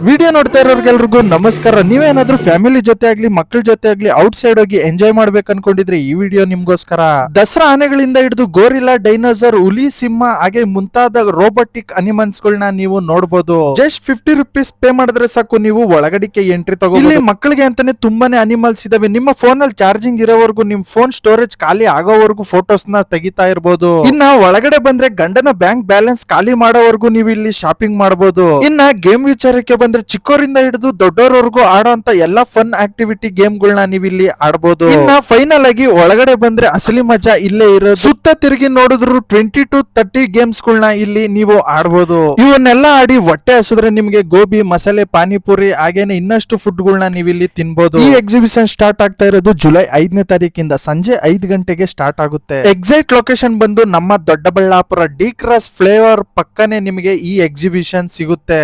Video ನೋಡ್ತಾ ಇರೋರ್ಗೆಲ್ರಿಗೂ ನಮಸ್ಕಾರ. ನೀವೇನಾದ್ರೂ ಫ್ಯಾಮಿಲಿ ಜೊತೆ ಆಗ್ಲಿ ಮಕ್ಕಳ ಜೊತೆ ಆಗ್ಲಿ ಔಟ್ ಸೈಡ್ ಹೋಗಿ ಎಂಜಾಯ್ ಮಾಡ್ಬೇಕು ಅನ್ಕೊಂಡಿದ್ರೆ ಈ ವಿಡಿಯೋ ನಿಮ್ಗೋಸ್ಕರ. ದಸರಾ ಆನೆಗಳಿಂದ ಹಿಡಿದು ಗೋರಿಲ್ಲಾ, ಡೈನೋಸರ್, ಹುಲಿ, ಸಿಂಹ ಹಾಗೆ ಮುಂತಾದ ರೋಬೋಟಿಕ್ ಅನಿಮಲ್ಸ್ ಗಳನ್ನ ನೀವು ನೋಡಬಹುದು. ಜಸ್ಟ್ 50 ರೂಪೀಸ್ ಪೇ ಮಾಡಿದ್ರೆ ಸಾಕು, ನೀವು ಒಳಗಡೆಗೆ ಎಂಟ್ರಿ ತಗೋ. ಇಲ್ಲಿ ಮಕ್ಕಳಿಗೆ ಅಂತಾನೆ ತುಂಬಾನೇ ಅನಿಮಲ್ಸ್ ಇದಾವೆ. ನಿಮ್ಮ ಫೋನ್ ಅಲ್ಲಿ ಚಾರ್ಜಿಂಗ್ ಇರೋವರೆಗೂ, ನಿಮ್ ಫೋನ್ ಸ್ಟೋರೇಜ್ ಖಾಲಿ ಆಗೋವರೆಗೂ ಫೋಟೋಸ್ ನ ತೆಗಿತಾ ಇರಬಹುದು. ಇನ್ನ ಒಳಗಡೆ ಬಂದ್ರೆ ಗಂಡನ ಬ್ಯಾಂಕ್ ಬ್ಯಾಲೆನ್ಸ್ ಖಾಲಿ ಮಾಡೋವರೆಗೂ ನೀವು ಇಲ್ಲಿ ಶಾಪಿಂಗ್ ಮಾಡಬಹುದು. ಇನ್ನ ಗೇಮ್ ವಿಚಾರಕ್ಕೆ ಬಂದ್ರೆ ಚಿಕ್ಕವರಿಂದ ಹಿಡಿದು ದೊಡ್ಡವರವರೆಗೂ ಆಡೋಂತ ಎಲ್ಲಾ ಫನ್ ಆಕ್ಟಿವಿಟಿ ಗೇಮ್ ಗಳನ್ನ ನೀವು ಇಲ್ಲಿ ಆಡಬಹುದು. ಇನ್ನ ಫೈನಲ್ ಆಗಿ ಒಳಗಡೆ ಬಂದ್ರೆ ಅಸಲಿ ಮಜಾ ಇಲ್ಲೇ ಇರೋದು. ಸುತ್ತ ತಿರುಗಿ ನೋಡಿದ್ರು 20 to 30 ಗೇಮ್ಸ್ ಗಳನ್ನ ಇಲ್ಲಿ ನೀವು ಆಡಬಹುದು. ಇವನ್ನೆಲ್ಲ ಆಡಿ ಹೊಟ್ಟೆ ಹಸಿದ್ರೆ ನಿಮ್ಗೆ ಗೋಬಿ, ಮಸಾಲೆ, ಪಾನಿಪುರಿ ಹಾಗೇನೆ ಇನ್ನಷ್ಟು ಫುಡ್ ಗಳನ್ನ ನೀವು ಇಲ್ಲಿ ತಿನ್ಬಹುದು. ಈ ಎಕ್ಸಿಬಿಷನ್ ಸ್ಟಾರ್ಟ್ ಆಗ್ತಾ ಇರೋದು ಜುಲೈ 5ನೇ ತಾರೀಕಿಂದ ಸಂಜೆ 5 ಗಂಟೆಗೆ ಸ್ಟಾರ್ಟ್ ಆಗುತ್ತೆ. ಎಕ್ಸಾಕ್ಟ್ ಲೊಕೇಶನ್ ಬಂದು ನಮ್ಮ ದೊಡ್ಡಬಳ್ಳಾಪುರ ಡಿ ಕ್ರಾಸ್ ಫ್ಲೇವರ್ ಪಕ್ಕನೆ ನಿಮಗೆ ಈ ಎಕ್ಸಿಬಿಷನ್ ಸಿಗುತ್ತೆ.